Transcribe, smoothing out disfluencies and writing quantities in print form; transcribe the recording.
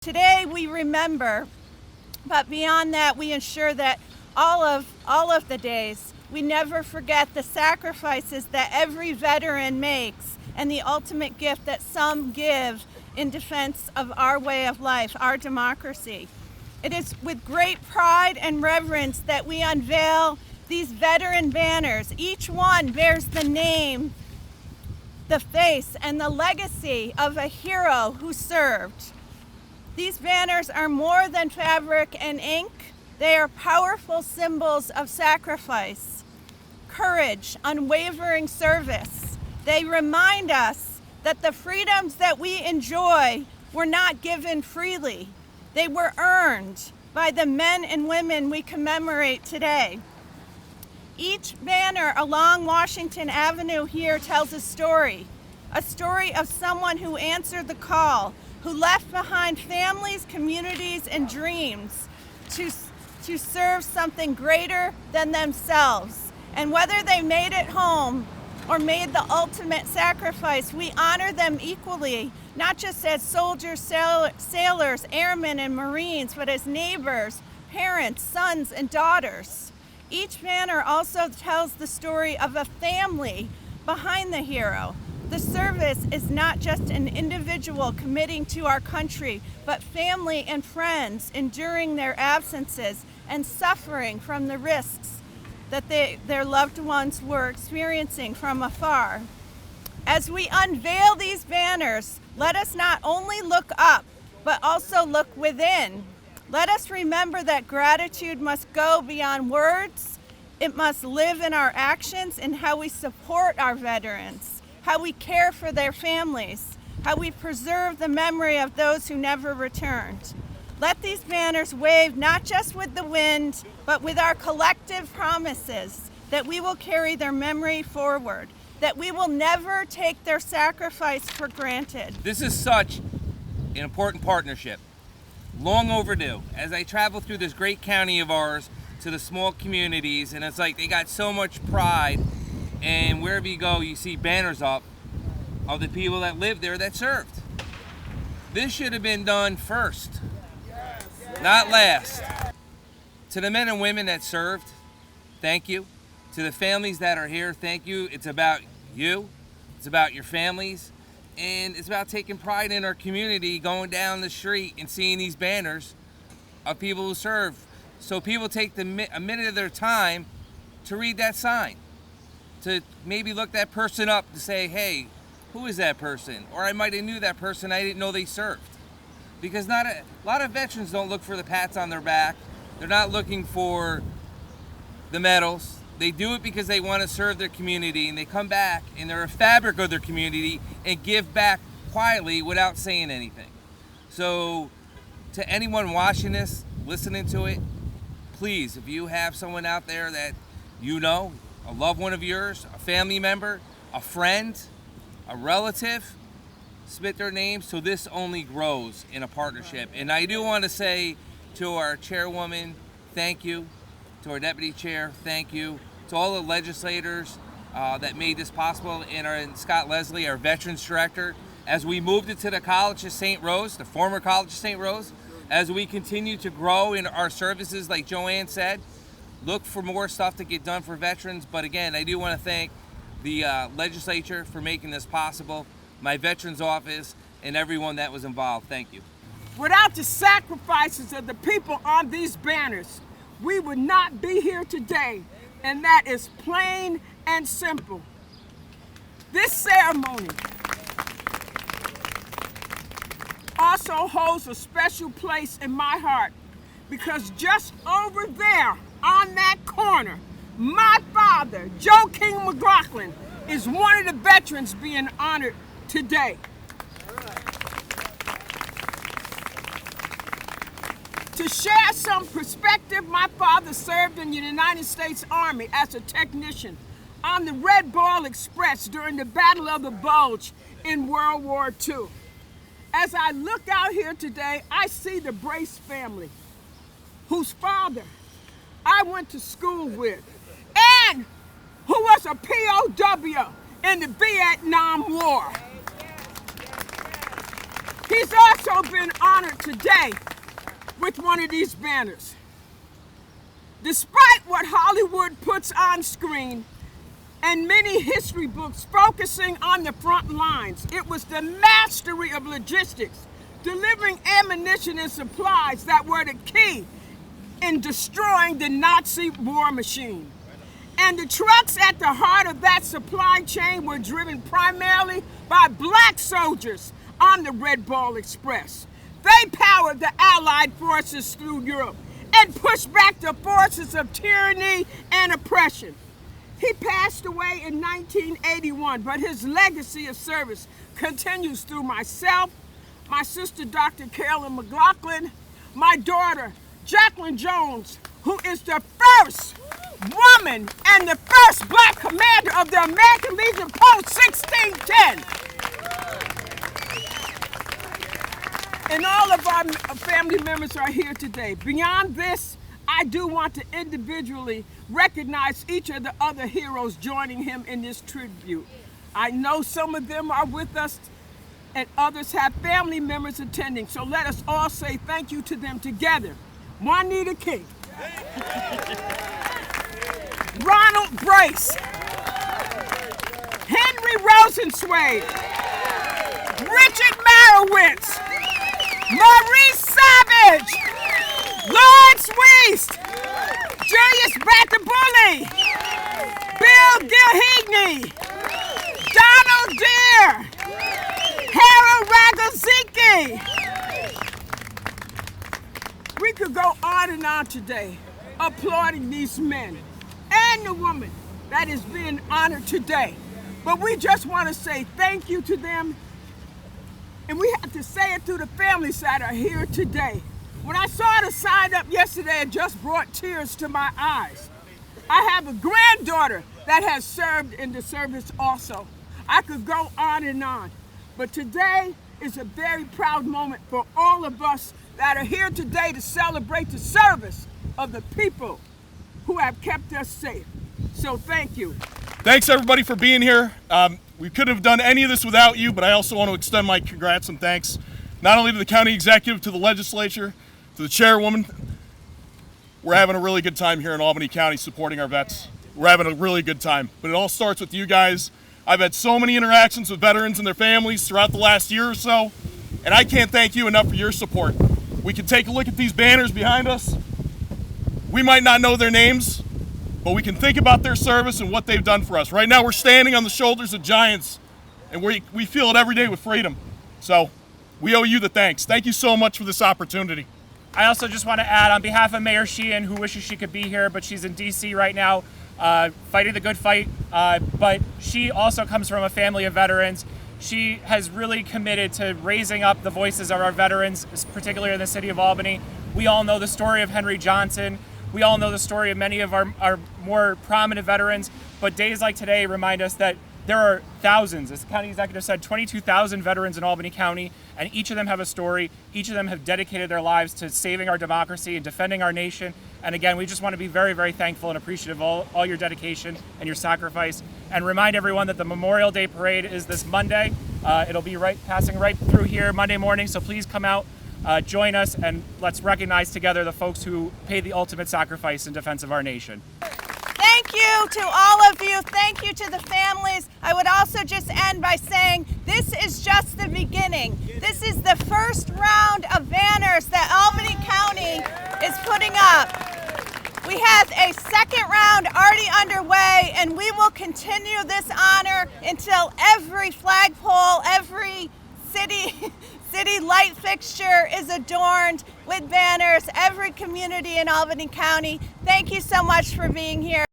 Today we remember, but beyond that we ensure that all of the days we never forget the sacrifices that every veteran makes and the ultimate gift that some give in defense of our way of life, our democracy. It is with great pride and reverence that we unveil these veteran banners. Each one bears the name, the face, and the legacy of a hero who served. These banners are more than fabric and ink. They are powerful symbols of sacrifice, courage, unwavering service. They remind us that the freedoms that we enjoy were not given freely. They were earned by the men and women we commemorate today. Each banner along Washington Avenue here tells a story of someone who answered the call, who left behind families, communities, and dreams to serve something greater than themselves. And whether they made it home or made the ultimate sacrifice, we honor them equally, not just as soldiers, sailors, airmen, and Marines, but as neighbors, parents, sons, and daughters. Each banner also tells the story of a family behind the hero. The service is not just an individual committing to our country, but family and friends enduring their absences and suffering from the risks that their loved ones were experiencing from afar. As we unveil these banners, let us not only look up, but also look within. Let us remember that gratitude must go beyond words. It must live in our actions and how we support our veterans, how we care for their families, how we preserve the memory of those who never returned. Let these banners wave not just with the wind, but with our collective promises that we will carry their memory forward, that we will never take their sacrifice for granted. This is such an important partnership, long overdue. As I travel through this great county of ours to the small communities, and it's like they got so much pride, and wherever you go, you see banners up of the people that lived there that served. This should have been done first, not last. To the men and women that served, thank you. To the families that are here, thank you. It's about you, it's about your families, and it's about taking pride in our community, going down the street and seeing these banners of people who serve. So people take a minute of their time to read that sign, to maybe look that person up to say, hey, who is that person? Or I might have knew that person, I didn't know they served. Because a lot of veterans don't look for the pats on their back. They're not looking for the medals. They do it because they want to serve their community, and they come back and they're a fabric of their community and give back quietly without saying anything. So to anyone watching this, listening to it, please, if you have someone out there that you know, a loved one of yours, a family member, a friend, a relative, submit their names so this only grows in a partnership. And I do want to say to our chairwoman, thank you. To our deputy chair, thank you. To all the legislators that made this possible, and Scott Leslie, our veterans director, as we moved into the College of St. Rose, the former College of St. Rose, as we continue to grow in our services, like Joanne said, look for more stuff to get done for veterans. But again, I do want to thank the legislature for making this possible, my veterans office, and everyone that was involved. Thank you. Without the sacrifices of the people on these banners, we would not be here today, and that is plain and simple. This ceremony also holds a special place in my heart because just over there on that corner, my father, Joe King McLaughlin, is one of the veterans being honored today. To share some perspective, my father served in the United States Army as a technician on the Red Ball Express during the Battle of the Bulge in World War II. As I look out here today, I see the Brace family, whose father I went to school with, and who was a POW in the Vietnam War. He's also been honored today with one of these banners. Despite what Hollywood puts on screen and many history books focusing on the front lines, it was the mastery of logistics, delivering ammunition and supplies that were the key in destroying the Nazi war machine. And the trucks at the heart of that supply chain were driven primarily by black soldiers on the Red Ball Express. They powered the Allied forces through Europe and pushed back the forces of tyranny and oppression. He passed away in 1981, but his legacy of service continues through myself, my sister Dr. Carolyn McLaughlin, my daughter Jacqueline Jones, who is the first woman and the first black commander of the American Legion Post 1610. And all of our family members are here today. Beyond this, I do want to individually recognize each of the other heroes joining him in this tribute. I know some of them are with us and others have family members attending, so let us all say thank you to them together. Juanita King, Ronald Brace, Henry Rosenzweig, Richard Marowitz, Maurice Savage, Lawrence Weist, Julius Batabulli, Bill Gilheagney, Donald Deere, Harold Ragozicki. We could go on and on today applauding these men and the woman that is being honored today. But we just want to say thank you to them. And we have to say it through the families that are here today. When I saw the sign up yesterday, it just brought tears to my eyes. I have a granddaughter that has served in the service also. I could go on and on. But today is a very proud moment for all of us that are here today to celebrate the service of the people who have kept us safe. So thank you. Thanks everybody for being here. We couldn't have done any of this without you, but I also want to extend my congrats and thanks not only to the county executive, to the legislature, to the chairwoman. We're having a really good time here in Albany County supporting our vets. We're having a really good time, but it all starts with you guys. I've had so many interactions with veterans and their families throughout the last year or so, and I can't thank you enough for your support. We can take a look at these banners behind us. We might not know their names, but we can think about their service and what they've done for us. Right now we're standing on the shoulders of giants, and we feel it every day with freedom. So we owe you the thanks. Thank you so much for this opportunity. I also just want to add, on behalf of Mayor Sheehan, who wishes she could be here, but she's in D.C. right now, fighting the good fight, but she also comes from a family of veterans. She has really committed to raising up the voices of our veterans, particularly in the city of Albany. We all know the story of Henry Johnson. We all know the story of many of our more prominent veterans, but days like today remind us that there are thousands, as the county executive said, 22,000 veterans in Albany County, and each of them have a story. Each of them have dedicated their lives to saving our democracy and defending our nation. And again, we just want to be very, very thankful and appreciative of all your dedication and your sacrifice. And remind everyone that the Memorial Day Parade is this Monday. It'll be passing right through here Monday morning, so please come out, join us, and let's recognize together the folks who paid the ultimate sacrifice in defense of our nation. Thank you to all of you. Thank you to the families. I would also just end by saying this is just the beginning. This is the first round of banners that Albany County is putting up. We have a second round already underway, and we will continue this honor until every flagpole, every city light fixture is adorned with banners, every community in Albany County. Thank you so much for being here.